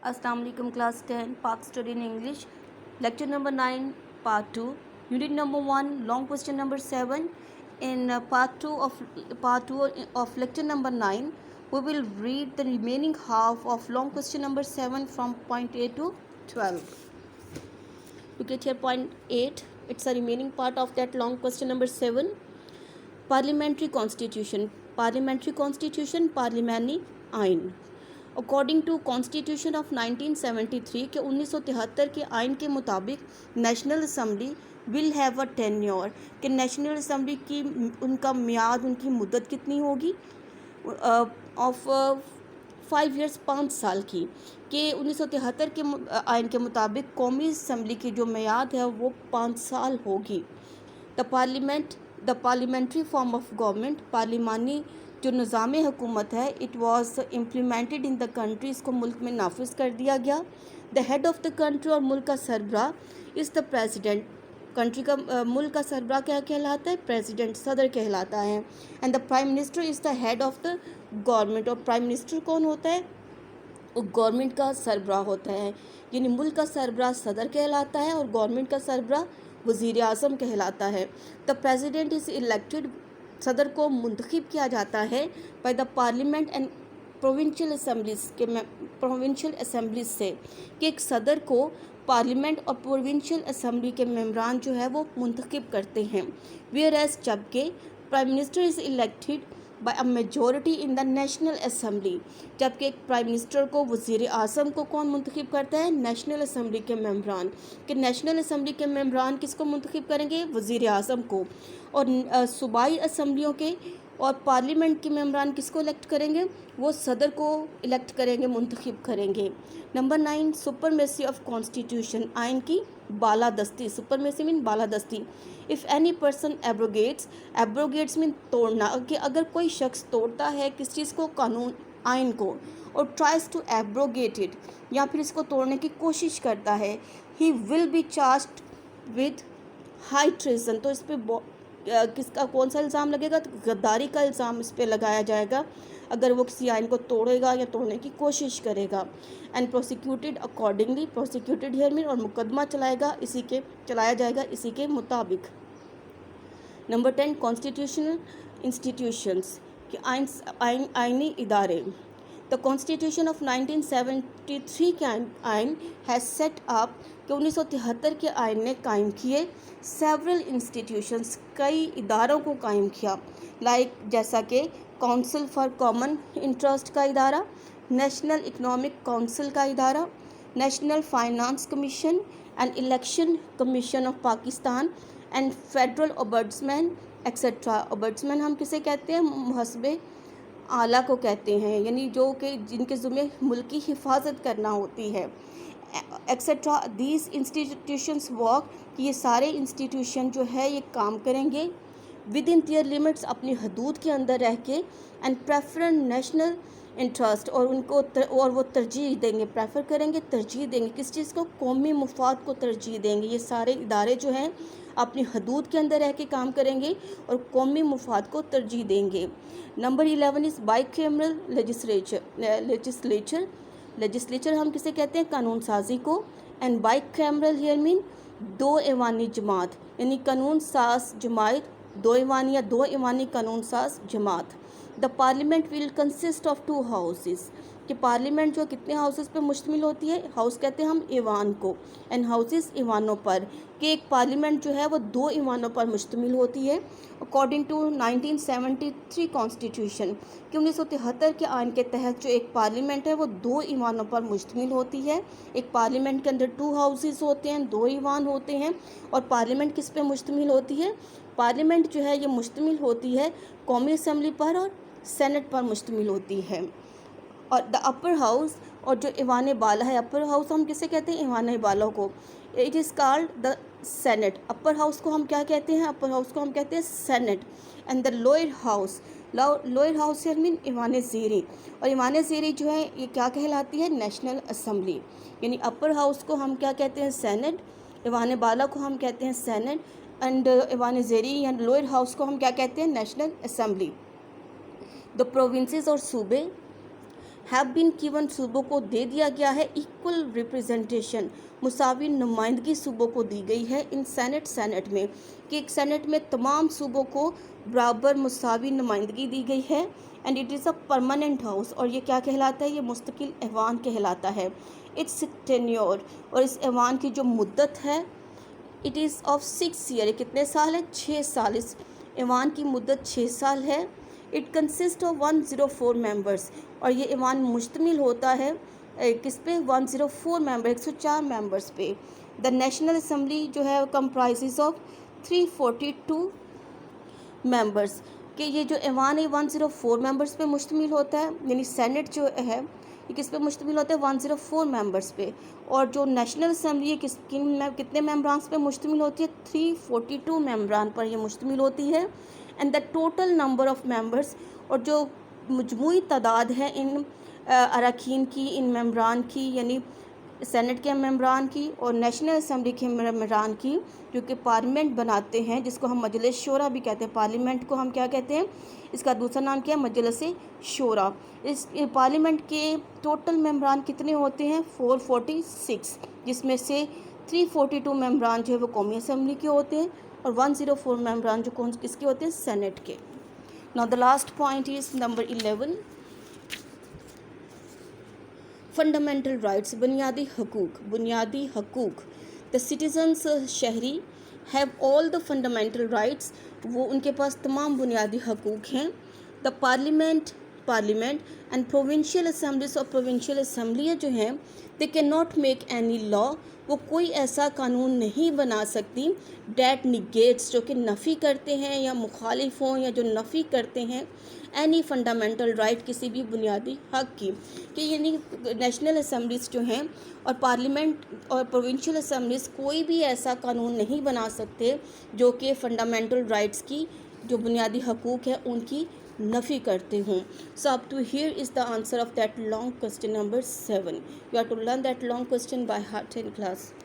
Assalamu alaikum class 10 Park Study in English lecture number 9 part 2 unit number 1 long question number 7 in part 2 of lecture number 9 we will read the remaining half of long question number 7 from point A to 12. You get here point 8, it's a remaining part of that long question number 7. Parliamentary constitution parliamentary आइन. According to constitution of 1973 के 1973 के आइन के मुताबिक national assembly will have a tenure कि national assembly की उनका मियाद उनकी मुद्दत कितनी होगी ऑफ 5 years 5 साल की. कि 1973 के आइन के मुताबिक कौमी असम्बली की जो मियाद है वो 5 साल होगी. The parliamentary form of government पार्लिमानी जो निज़ाम हुकूमत है it was implemented in the country, इसको मुल्क में नाफिज कर दिया गया. The head of the country और मुल्क का सरबराह इज़ द प्रेसिडेंट. कंट्री का मुल्क का सरबराह क्या कहलाता है? प्रेसिडेंट, सदर कहलाता है. And the prime minister is the head of the government. और प्राइम मिनिस्टर कौन होता है? वो गवर्नमेंट का सरबराह होता है. यानी मुल्क का सरबराह सदर कहलाता है और गवर्नमेंट का सरबराह वज़ीर आज़म कहलाता है. द प्रेसिडेंट इज़ इलेक्टेड, सदर को मुंतखब किया जाता है by the parliament and provincial assemblies से. कि एक सदर को पार्लियामेंट और प्रोविंशियल असम्बली के मेंबरान जो है वो मुंतखब करते हैं. वेयर एज जबकि prime minister is elected by a majority in the national assembly. जबकि एक प्राइम मिनिस्टर को वज़ीर आज़म को कौन मुंतखब करता है? नेशनल असम्बली के मेंबरान. कि नेशनल असम्बली के मेंबरान किसको मुंतखब करेंगे? वज़ीर आज़म को. और सूबाई असम्बलियों के और पार्लियामेंट के मेंबरान किसको इलेक्ट करेंगे? वो सदर को इलेक्ट करेंगे, मुंतखब करेंगे. नंबर 9 सुपरमेसी ऑफ कॉन्स्टिट्यूशन, आइन की बालादस्ती. सुपरमेसी मीन बालादस्ती. If any person abrogates mean तोड़ना. कि अगर कोई शख्स तोड़ता है किस चीज़ को? कानून, आइन को. और ट्राइज टू एब्रोगेट इट, या फिर इसको तोड़ने की कोशिश करता है, he will be charged with high treason. तो इस पर किसका कौन सा इल्ज़ाम लगेगा? तो गद्दारी का इल्ज़ाम इस पर लगाया जाएगा अगर वो किसी आइन को तोड़ेगा या तोड़ने की कोशिश करेगा. And prosecuted accordingly, prosecuted here mean और मुकदमा चलाया जाएगा इसी के मुताबिक. नंबर 10 कॉन्स्टिट्यूशनल इंस्टीट्यूशंस कि आइनी इदारे. द कॉन्स्टिट्यूशन ऑफ 1973 के आइन हैज़ सेट अप कि 1973 के आइन ने कायम किए सेवरल इंस्टीट्यूशंस, कई इदारों को कायम किया. लाइक जैसा कि काउंसिल फॉर कॉमन इंटरेस्ट का इदारा, नेशनल इकनॉमिक काउंसिल का इदारा, national finance commission and election commission of Pakistan and federal ombudsman etcetera. Ombudsman हम किसे कहते हैं? मुहस्बे आला को कहते हैं, यानी जो कि जिनके ज़िम्मे मुल्क की हिफाजत करना होती है. एक्सेट्रा दीज इंस्टीट्यूशंस वर्क, कि ये सारे इंस्टीट्यूशन जो है ये काम करेंगे विद इन देयर लिमिट्स, अपनी हदूद के अंदर रह के. एंड प्रेफरेंस नेशनल इंटरेस्ट, और वो तरजीह देंगे, प्रेफर करेंगे, तरजीह देंगे किस चीज़ को? कौमी मुफाद को तरजीह देंगे. ये सारे इदारे जो हैं अपनी हदूद के अंदर रह के काम करेंगे और कौमी मुफाद को तरजीह देंगे. नंबर 11 इज़ बाईकैमरल लेजिस्लेचर हम किसे कहते हैं? कानून साजी को. एंड बाईकैमरल हियर मीन दो ऐवानी जमात, यानी कानून साज जमात दो ऐवानी या दो ऐवानी कानून साज जमात. The parliament will consist of 2 houses, कि पार्लियामेंट जो कितने हाउसेस पर मुश्तमिल होती है? हाउस कहते हैं हम ऐवान को, एंड हाउसेस ऐवानों पर. कि एक पार्लियामेंट जो है वो 2 ऐवानों पर मुश्तमिल होती है अकॉर्डिंग टू 1973 कॉन्स्टिट्यूशन. कि 1973 के आइन के तहत जो एक पार्लियामेंट है वो 2 ऐवानों पर मुश्तमिल होती है. एक पार्लियामेंट के अंदर 2 हाउसेस होते हैं, 2 ऐवान होते हैं. और पार्लियामेंट किस पे मुश्तमिल होती है? पार्लियामेंट जो है ये मुश्तमिल होती है कौमी असम्बली पर और सेनेट पर मुश्तमिल होती है. और द अपर हाउस, और जो ऐवान बाला है, अपर हाउस हम किसे कहते हैं? ऐवान बाला को. It is called the senate. Upper house को हम क्या कहते हैं? अपर हाउस को हम कहते हैं senate. And the lower house here mean ऐवान ज़ेरी. और ऐवान ज़ेरी जो है ये क्या कहलाती है? National assembly. यानी अपर हाउस को हम क्या कहते हैं? सेनेट. ऐवान बाला को हम कहते हैं सेनेट. एंड ऐवान ज़ेरी या लोअर हाउस को हम क्या कहते हैं? National assembly. द प्रोविंसेस और सूबे हैव बीन गिवन, सूबों को दे दिया गया है इक्वल रिप्रेजेंटेशन, मुसावी नुमाइंदगी सूबों को दी गई है इन सेनेट, सेनेट में, कि एक सेनेट में तमाम सूबों को बराबर मुसावी नुमाइंदगी दी गई है। And it is a permanent house, और ये क्या कहलाता है, ये मुस्तकिल ऐवान कहलाता है। इट्स टेन्योर, और इस ऐवान की जो मुद्दत है, इट इज़ ऑफ 6 ईयर, कितने साल है, 6 साल, इस ऐवान की मुद्दत 6 साल है। इट कंसिस्ट ऑफ 104 मेंबर्स, और ये ऐवान मुश्तमिल होता है किस पे, 104 मेंबर, 104 मेंबर्स पे। द नेशनल असम्बली जो है कंप्राइजेज ऑफ 342 मेंबर्स, कि ये जो ऐवान है 104 मेंबर्स पे मुश्तमिल होता है, यानी सेनेट जो है ये किस पे मुश्तमिल होता है, 104 मेंबर्स पे। और जो नेशनल असम्बली है कितने मेंबरान पे मुश्तमिल होती है, 342 मेंबरान पर ये मुश्तमिल होती है। And the total number of members, और जो मजमूई तादाद है इन अरकान की, इन मेंबरान की, यानी सेनेट के मेंबरान की और नेशनल असम्बली के मेंबरान की, जो कि पार्लियामेंट बनाते हैं, जिसको हम मजलिस शोरा भी कहते हैं। पार्लियामेंट को हम क्या कहते हैं, इसका दूसरा नाम क्या है, मजलिस शोरा। इस पार्लियामेंट के टोटल मेंबरान कितने होते हैं, 446, जिसमें से 342 मेंबरान जो है वो कौमी असम्बली के होते हैं, और 104 मेंबरान जो किसके होते हैं, सेनेट के। Now the last point is number 11, fundamental rights, बुनियादी हकूक, बुनियादी हकूक। द सिटीजन्स, शहरी, have all the fundamental rights, वो उनके पास तमाम बुनियादी हकूक हैं। The parliament and provincial assemblies, और प्रोविंशियल असम्बलियाँ जो हैं, they can not make any law, वो कोई ऐसा कानून नहीं बना सकती डैट निगेट्स, जो कि नफ़ी करते हैं या मुखालिफ हों, या जो नफ़ी करते हैं एनी फंडामेंटल राइट, किसी भी बुनियादी हक की। कि यानी नेशनल असम्बलीज जो हैं और पार्लियामेंट और प्रोविंशियल असम्बलीज कोई भी ऐसा कानून नहीं बना सकते जो कि फंडामेंटल राइट्स की, जो बुनियादी हकूक़ है, उनकी नफ़ी करते हों। So up to here is the answer of that long question number 7. You have to learn that long question by heart in class.